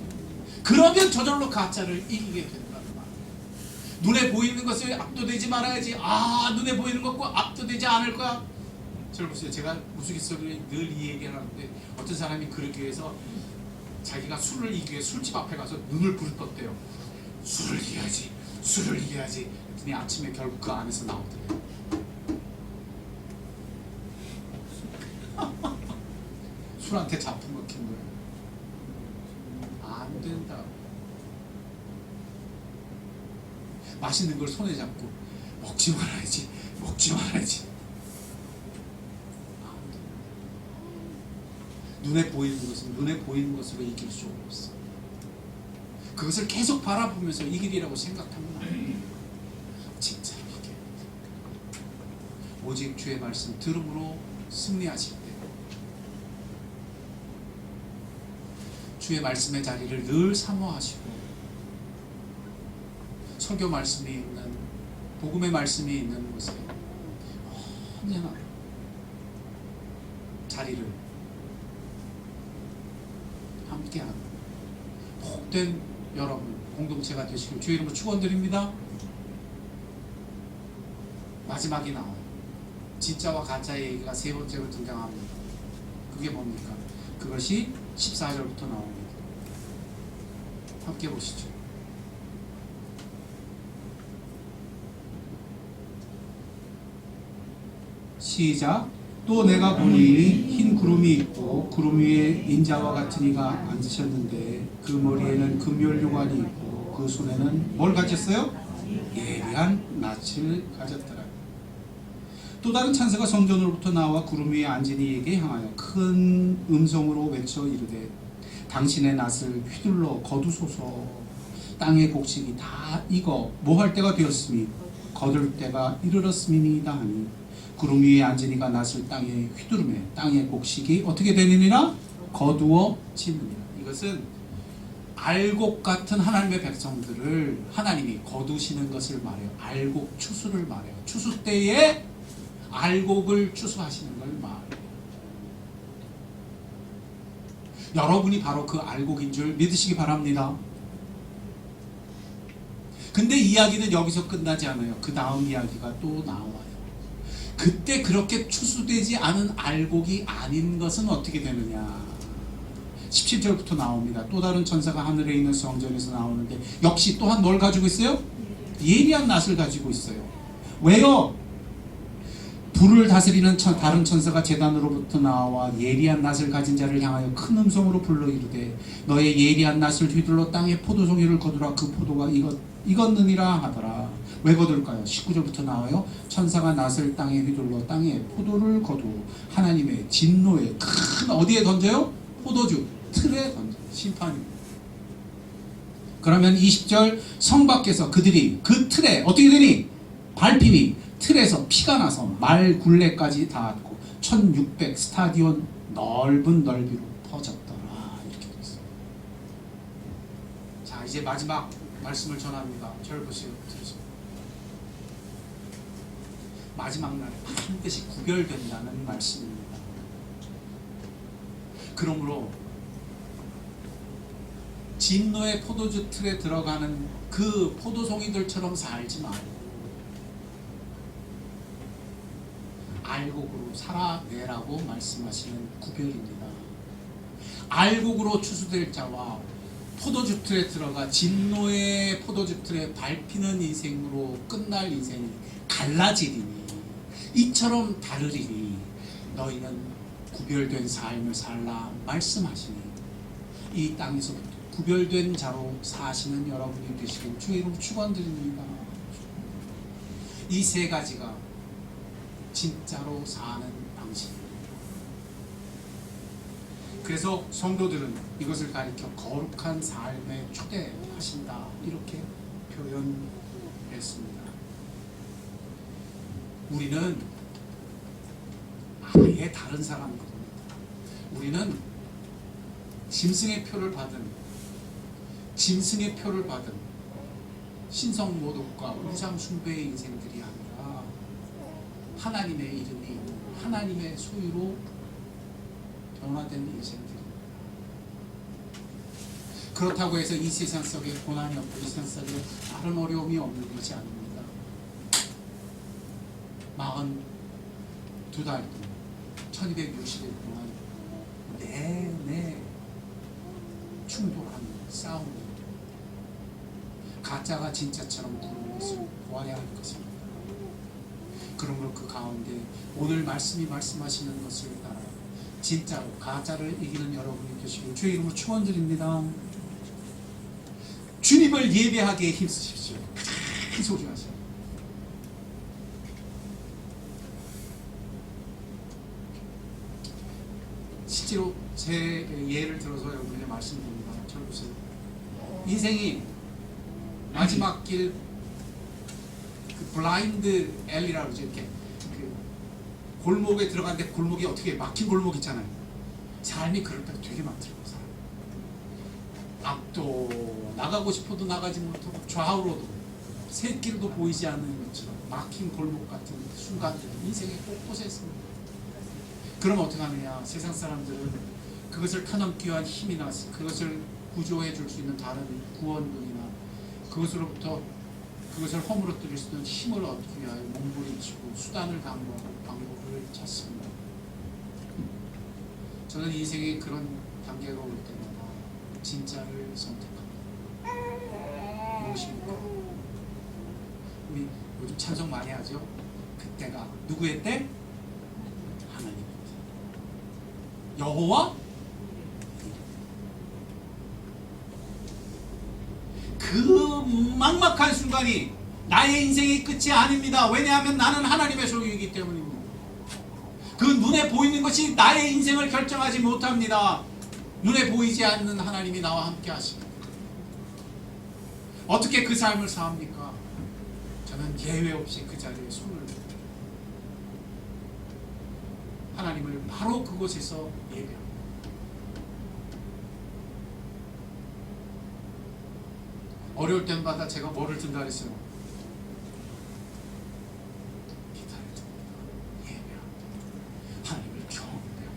그러면 저절로 가짜를 이기게 된다는 말. 눈에 보이는 것을 압도되지 말아야지. 눈에 보이는 것과 압도되지 않을 거야. 저를 보세요. 제가 우스갯소리로 늘 이 얘기를 하는데 어떤 사람이 그러기 위해서 자기가 술을 이기기 위해 술집 앞에 가서 눈을 부르떴대요. 술을 이겨야지. 술을 이겨야지. 그랬더니 아침에 결국 그 안에서 나오더래요. 술한테 잡힌 거 킨 거예요. 안 된다. 맛있는 걸 손에 잡고 먹지 말아야지. 먹지 말아야지. 안 돼. 눈에 보이는 것은 눈에 보이는 것으로 이길 수 없어. 그것을 계속 바라보면서 이길이라고 생각하면 안 돼요. 진짜 이게 오직 주의 말씀 들음으로 승리하실 때 주의 말씀의 자리를 늘 사모하시고 설교 말씀이 있는 복음의 말씀이 있는 곳에 언제나 자리를 함께하는 복된 여러분 공동체가 되시길 주의 이름으로 축원드립니다. 마지막이 나와요. 진짜와 가짜의 얘기가 세 번째로 등장합니다. 그게 뭡니까? 그것이 14절부터 나옵니다. 함께 보시죠. 시작. 또 내가 보니 흰 구름이 있고 구름 위에 인자와 같은 이가 앉으셨는데 그 머리에는 금열 요관이 있고 그 손에는 뭘 가졌어요? 예리한 낯을 가졌더라. 또 다른 찬사가 성전으로부터 나와 구름 위에 앉은 이에게 향하여 큰 음성으로 외쳐 이르되 당신의 낯을 휘둘러 거두소서. 땅의 곡식이 다 익어 모할 때가 되었으니 거둘 때가 이르렀음이니이다 하니 구름 위에 앉은 이가 낯을 땅에 휘두르매 땅의 곡식이 어떻게 되느니라? 거두어지느니라. 이것은 알곡 같은 하나님의 백성들을 하나님이 거두시는 것을 말해요. 알곡 추수를 말해요. 추수 때에 알곡을 추수하시는 걸 말해요. 여러분이 바로 그 알곡인 줄 믿으시기 바랍니다. 근데 이야기는 여기서 끝나지 않아요. 그 다음 이야기가 또 나와요. 그때 그렇게 추수되지 않은 알곡이 아닌 것은 어떻게 되느냐? 17절부터 나옵니다. 또 다른 천사가 하늘에 있는 성전에서 나오는데 역시 또한 뭘 가지고 있어요? 예리한 낫을 가지고 있어요. 왜요? 불을 다스리는 다른 천사가 제단으로부터 나와 예리한 낫을 가진 자를 향하여 큰 음성으로 불러 이르되 너의 예리한 낫을 휘둘러 땅에 포도송이를 거두라. 그 포도가 익었느니라 하더라. 왜 거둘까요? 19절부터 나와요. 천사가 낫을 땅에 휘둘러 땅에 포도를 거두 하나님의 진노에 큰 어디에 던져요? 포도주 틀에 던져. 심판입니다. 그러면 20절 성 밖에서 그들이 그 틀에 어떻게 되니? 밟히니 틀에서 피가 나서 말 굴레까지 닿았고 1600 스타디온 넓은 넓이로 퍼졌더라. 이렇게 되어 있어요. 자, 이제 마지막 말씀을 전합니다. 저를 보세요. 들으세요. 마지막 날 반드시 구별된다는 말씀입니다. 그러므로 진노의 포도주 틀에 들어가는 그 포도송이들처럼 살지 말고 알곡으로 살아내라고 말씀하시는 구별입니다. 알곡으로 추수될 자와 포도주 틀에 들어가 진노의 포도주 틀에 밟히는 인생으로 끝날 인생이 갈라지리니 이처럼 다르리니 너희는 구별된 삶을 살라 말씀하시니 이 땅에서부터 구별된 자로 사시는 여러분이 되시길 주의 이름으로 축원드립니다. 이 세 가지가 진짜로 사는 방식입니다. 그래서 성도들은 이것을 가리켜 거룩한 삶에 초대하신다 이렇게 표현했습니다. 우리는 아예 다른 사람들입니다. 우리는 짐승의 표를 받은 신성모독과 우상숭배의 인생들이 아니라 하나님의 이름이 하나님의 소유로 변화된 인생들입니다. 그렇다고 해서 이 세상 속에 고난이 없고 이 세상 속에 다른 어려움이 없는 것이 아닙니다. 42달 동안 1260일 동안 내내 충돌하는 싸움이 가짜가 진짜처럼 구르는 것을 보아야 할 것입니다. 그러므로 그 가운데 오늘 말씀이 말씀하시는 것을 따라 진짜로 가짜를 이기는 여러분이 되시고 주의 이름으로 축원드립니다. 주님을 예배하기에 힘쓰십시오. 큰 소리 하세요. 실제로 제 예를 들어서 여러분에게 말씀드립니다. 잘 보세요. 인생이 마지막 길 그 블라인드 앨리라고 그러죠. 이렇게 그 골목에 들어갔는데 골목이 어떻게 막힌 골목 있잖아요. 삶이 그럴 때가 되게 많더라고요. 앞도 나가고 싶어도 나가지 못하고 좌우로도 샛길도 보이지 않는 것처럼 막힌 골목 같은 순간들 인생의 곳곳에 있습니다. 그럼 어떻게 하느냐? 세상 사람들은 그것을 터넘기 위한 힘이나 그것을 구조해 줄 수 있는 다른 구원군이나 그것을 허물어뜨릴 수 있는 힘을 얻기 위하여 몸부림치고 수단을 강구하고 방법을 찾습니다. 저는 인생의 그런 단계가 올 때마다 진짜를 선택합니다. 무엇입니까? 우리 요즘 찬송 많이 하죠? 그때가 누구의 때? 하나님의 때. 여호와? 그 막막한 순간이 나의 인생의 끝이 아닙니다. 왜냐하면 나는 하나님의 소유이기 때문입니다. 그 눈에 보이는 것이 나의 인생을 결정하지 못합니다. 눈에 보이지 않는 하나님이 나와 함께 하십니다. 어떻게 그 삶을 사합니까? 저는 예외 없이 그 자리에 손을 듭니다. 하나님을 바로 그곳에서 예배합니다. 어려울 때마다 제가 뭐를 든다 그랬어요? 기타를 듭니다. 예배합니다. 하나님을 경배합니다.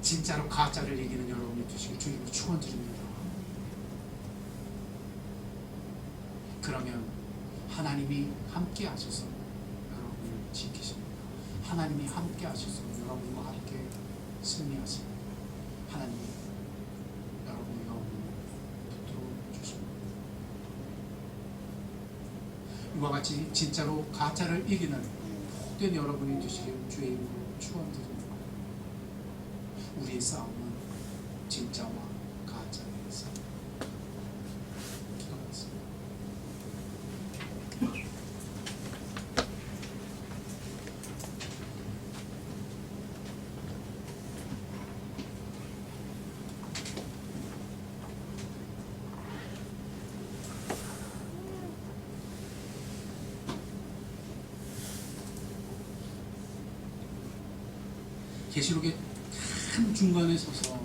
진짜로 가짜를 이기는 여러분이 되시길 주님으로 축원드립니다. 그러면 하나님이 함께 하셔서 여러분을 지키십니다. 하나님이 함께 하셔서 여러분과 함께 승리하세요. 하나님이 여러분의 영혼을 붙들어 주십니다. 이와 같이 진짜로 가짜를 이기는 복된 여러분이 되시길 주의 이름으로 축원드립니다. 우리의 싸움은 진짜와 가짜의 싸움. 기도하겠습니다. 계시록의 참 중간에 서서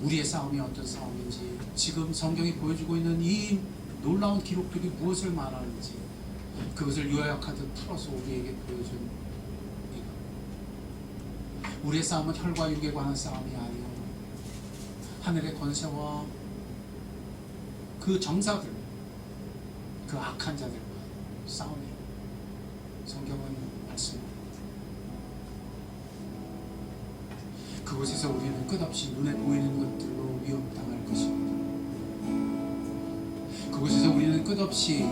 우리의 싸움이 어떤 싸움인지, 지금 성경이 보여주고 있는 이 놀라운 기록들이 무엇을 말하는지 그것을 요약하듯 풀어서 우리에게 보여준 이것. 우리의 싸움은 혈과 육에 관한 싸움이 아니오 하늘의 권세와 그 정사들, 그 악한 자들과 싸움이요. 성경은 말씀합니다. 그곳에서 우리는 끝없이 눈에 보이는 것들로 위협당할 것입니다. 그곳에서 우리는 끝없이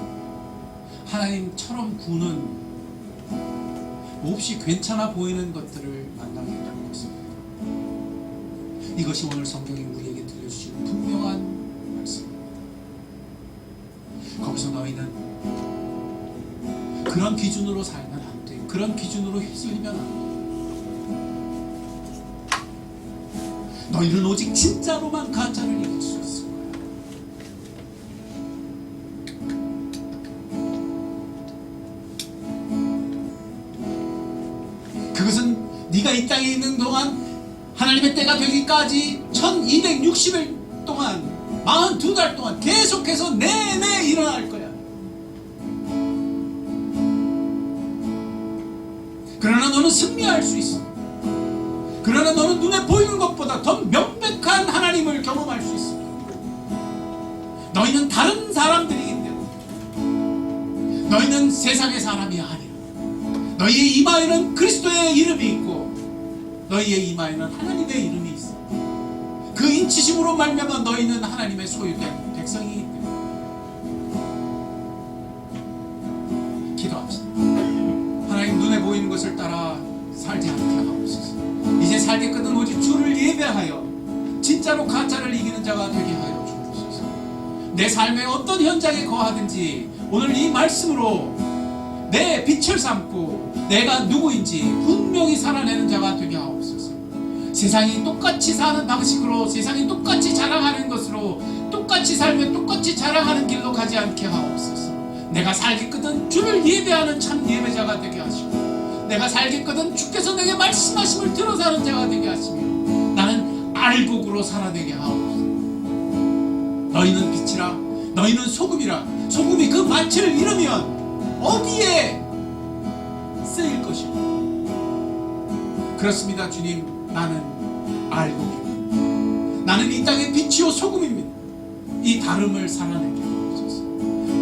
하나님처럼 구는 몹시 괜찮아 보이는 것들을 만나게 될 것입니다. 이것이 오늘 성경이 우리에게 들려주시는 분명한 말씀입니다. 거기서 너희는 그런 기준으로 살면 안 돼. 그런 기준으로 휩쓸리면 안 돼. 너희는 오직 진짜로만 가짜를 이길 수 있을 거야. 그것은 네가 이 땅에 있는 동안 하나님의 때가 되기까지 1260일 동안 42달 동안 계속해서 내내 일어날 거야. 그러나 너는 승리할 수 있어. 그러나 너는 눈에 보이는 것보다 더 명백한 하나님을 경험할 수 있습니다. 너희는 다른 사람들이기 때문에 너희는 세상의 사람이 아니라 너희의 이마에는 그리스도의 이름이 있고 너희의 이마에는 하나님의 이름이 있어. 그 인치심으로 말미암아 너희는 하나님의 소유된 백성이기 때문에. 기도합시다. 하나님, 눈에 보이는 것을 따라 살지 않게 하옵소서. 이제 살기 끝은 오직 주를 예배하여 진짜로 가짜를 이기는 자가 되게 하여 주옵소서. 내 삶의 어떤 현장에 거하든지 오늘 이 말씀으로 내 빛을 삼고 내가 누구인지 분명히 살아내는 자가 되게 하옵소서. 세상이 똑같이 사는 방식으로, 세상이 똑같이 자랑하는 것으로, 똑같이 살며 똑같이 자랑하는 길로 가지 않게 하옵소서. 내가 살기 끝은 주를 예배하는 참 예배자가 되게 하시고 내가 살기거든 주께서 내게 말씀하심을 들어 사는 자가 되게 하시며 나는 알곡으로 살아내게 하옵소서. 너희는 빛이라, 너희는 소금이라. 소금이 그 맛을 잃으면 어디에 쓰일 것이오. 그렇습니다. 주님, 나는 알곡입니다. 나는 이 땅의 빛이요 소금입니다. 이 다름을 살아내게 하옵소서.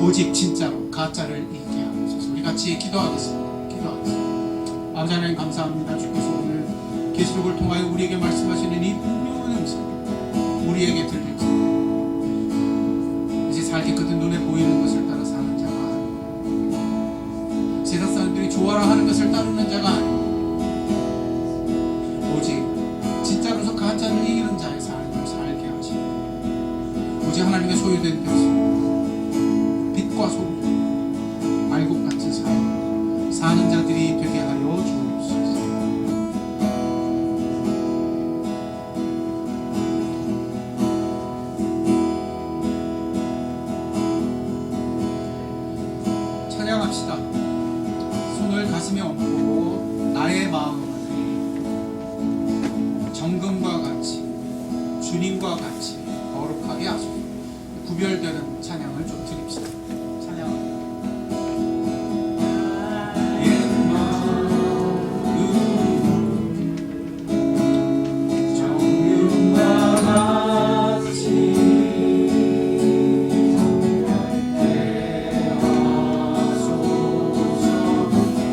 오직 진짜로 가짜를 잃게 하옵소서. 우리 같이 기도하겠습니다. 기도하겠습니다. 아버지 하나님, 감사합니다. 주께서 오늘 계시록을 통하여 우리에게 말씀하시는 이 분명한 음성 우리에게 들려주세요. 이제 살기 끝은 눈에 보이는 것을 따라 사는 자가 아니고 세상 사람들이 좋아라 하는 것을 따르는 자가 아니고 오직 진짜로서 가짜를 이기는 자의 삶을 살게 하시고 오직 하나님의 소유된 백성, 빛과 소금, 알곡같은 삶 사는 자들이 되게 하여 주옵소서. 찬양합시다. 손을 가슴에 얹고 나의 마음을 정금과 같이 주님과 같이 거룩하게 하소서. 구별되는 찬양을 좀 드립시다. 찬양합니다.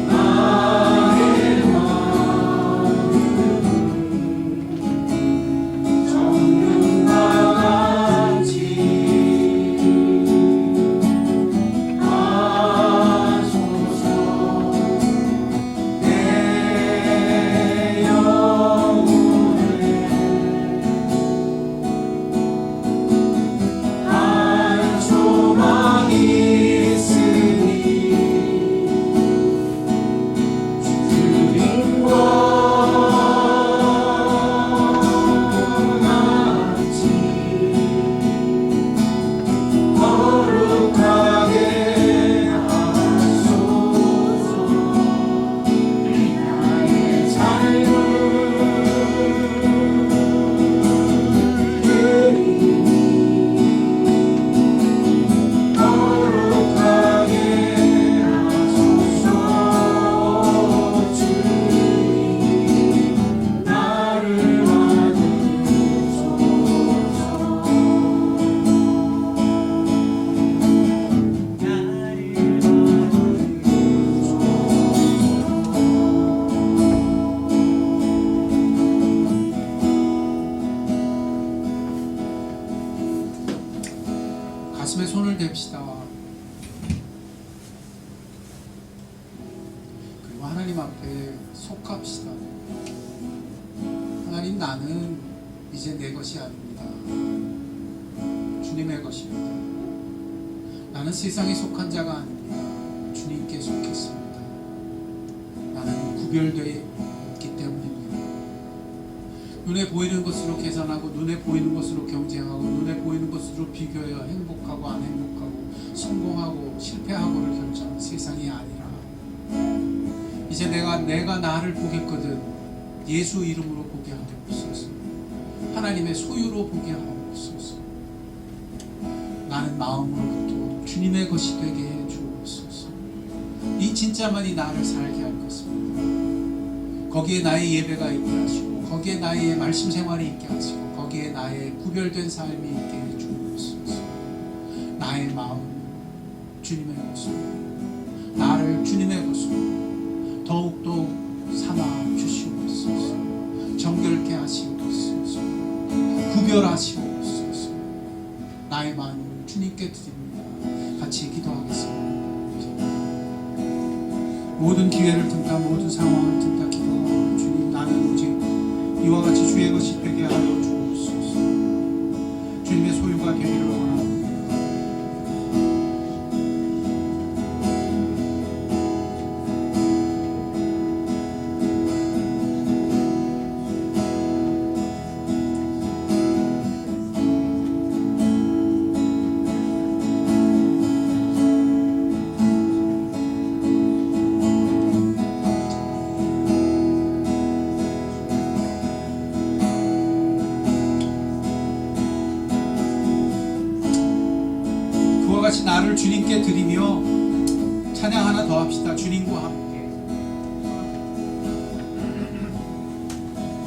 나 하나님 앞에 속합시다. 하나님, 나는 이제 내 것이 아닙니다. 주님의 것입니다. 나는 세상에 속한 자가 아닙니다. 주님께 속했습니다. 나는 구별되어 있기 때문입니다. 눈에 보이는 것으로 계산하고, 눈에 보이는 것으로 경쟁하고, 눈에 보이는 것으로 비교하여 행복하고 안 행복하고, 성공하고 실패하고를 결정하는 세상이 아니라, 이제 내가 나를 보겠거든 예수 이름으로 보게 하옵소서. 하나님의 소유로 보게 하옵소서. 나는 마음으로부터 주님의 것이 되게 해 주옵소서. 이 진짜만이 나를 살게 할 것입니다. 거기에 나의 예배가 있게 하시고, 거기에 나의 말씀 생활이 있게 하시고, 거기에 나의 구별된 삶이 있게 해 주옵소서. 나의 마음 주님의 것으로, 나를 주님의 것으로 더욱더 삼아 주시옵소서. 정결케 하시옵소서. 구별하시옵소서. 나의 마음을 주님께 드립니다. 같이 기도하겠습니다. 모든 기회를 든다, 모든 상황을 든다 기도하고, 주님, 나는 오직 이와 같이 주의 것이 되게 하여 주옵소서. 주님의 소유가 되기를 원합니다. 나를 주님께 드리며 찬양 하나 더 합시다. 주님